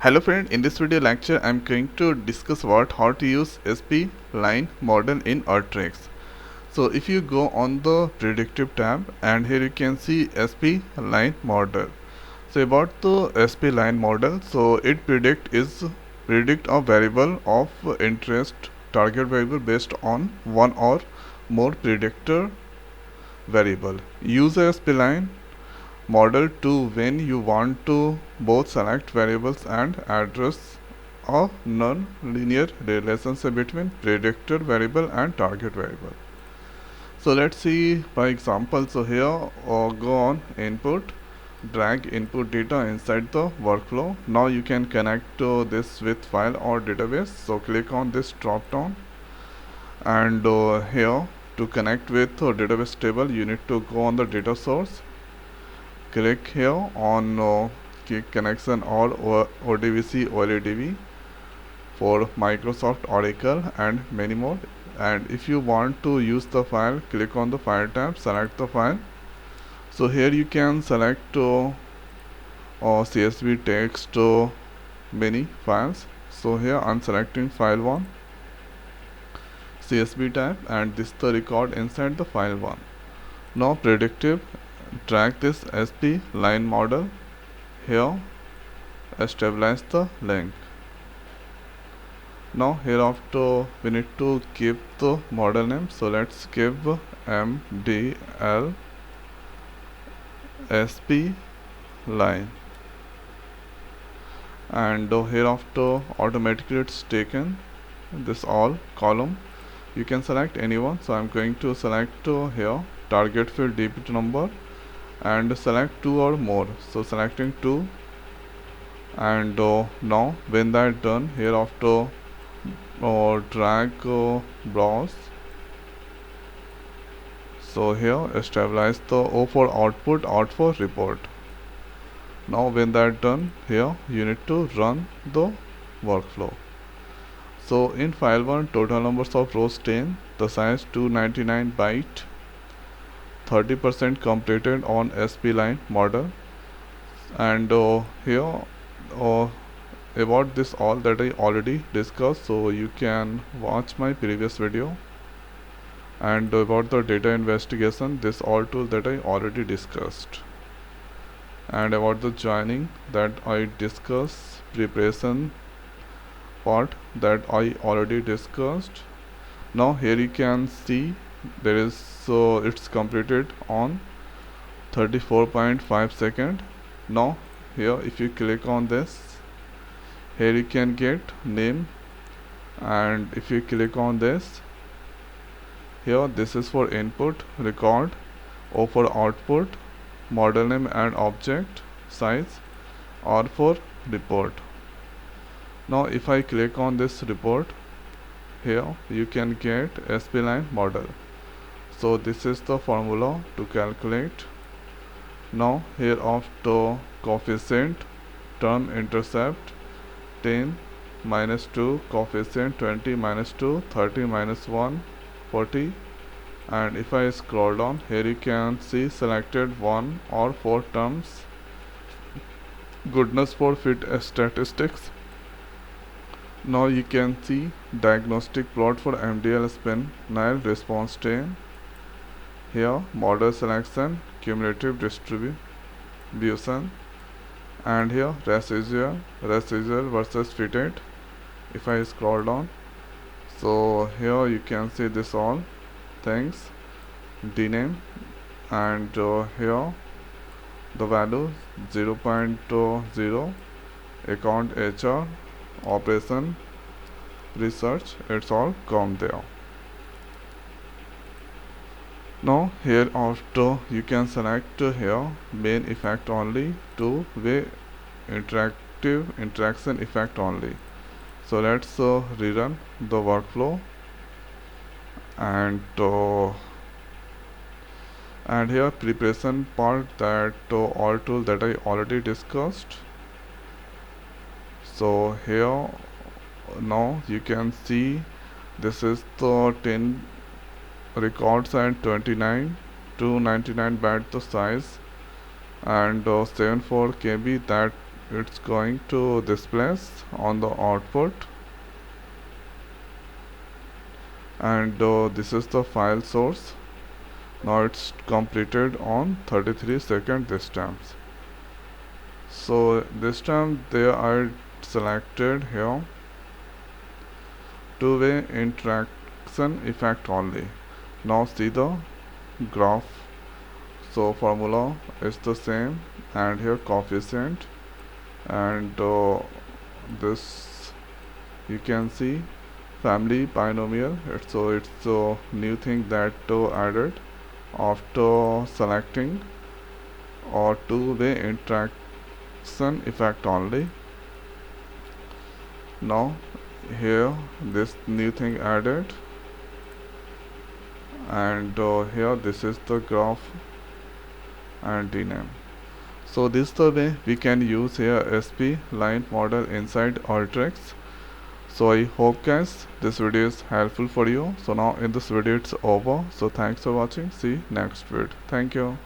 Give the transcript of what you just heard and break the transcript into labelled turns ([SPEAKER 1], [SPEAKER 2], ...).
[SPEAKER 1] Hello friend, in this video lecture I am going to discuss about how to use SP line model in Artrix. So if you go on the predictive tab, and here you can see SP line model. So about the SP line model, so it predict a variable of interest target variable based on one or more predictor variable. Use a SP line model to when you want to both select variables and address a non-linear relationship between predictor variable and target variable. So let's see by example. So here go on input, drag input data inside the workflow. Now you can connect this with file or database. So click on this drop down, and here to connect with database table you need to go on the data source. Click here on connection or ODBC OLEDB for Microsoft Oracle and many more. And if you want to use the file, click on the file tab, select the file. So here you can select CSV text many files. So here I'm selecting file 1, CSV tab, and this the record inside the file 1. Now predictive, drag this SP line model here, stabilize the link. Now hereafter we need to give the model name, so let's give MDL SP line, and hereafter automatically it's taken this all column. You can select anyone, so I'm going to select here target field debit number and select 2 or more, so selecting 2. And now when that done, hereafter drag browse. So here stabilize the O for output, out for report. Now when that done, here you need to run the workflow. So in file 1, total numbers of rows 10, the size 299 byte, 30% completed on SP line model. And here about this all that I already discussed, so you can watch my previous video. And about the data investigation, this all tool that I already discussed. And about the joining, that I discussed, preparation part that I already discussed. Now here you can see there is it's completed on 34.5 seconds. Now here if you click on this, here you can get name, and if you click on this, here this is for input, record, O for output, model name and object size, R for report. Now if I click on this report, here you can get SP line model. So this is the formula to calculate. Now here after coefficient, term intercept 10 minus 2, coefficient 20 minus 2, 30 minus 1, 40. And if I scroll down, here you can see selected 1 or 4 terms, goodness for fit statistics. Now you can see diagnostic plot for MDL spin Nile response time. Here model selection, cumulative distribution, and here residual versus fitted. If I scroll down, so here you can see this all things, dname, and here the value 0.0, account HR, operation, research, it's all come there. Now here after you can select here main effect only, two-way interactive interaction effect only. So let's rerun the workflow, and here preparation part, that all tool that I already discussed. So here now you can see this is the 10 records and 29 299 byte the size, and 74 KB that it's going to displace on the output, and this is the file source. Now it's completed on 33 seconds this time. So this time they are selected here two-way interaction effect only. Now see the graph. So formula is the same, and here coefficient, and this you can see family binomial. It's a new thing that added after selecting or two-way interaction effect only. Now here this new thing added, and here this is the graph and rename. So this is the way we can use here SP line model inside Alteryx. So I hope guys this video is helpful for you. So now in this video it's over. So thanks for watching. See you next video. Thank you.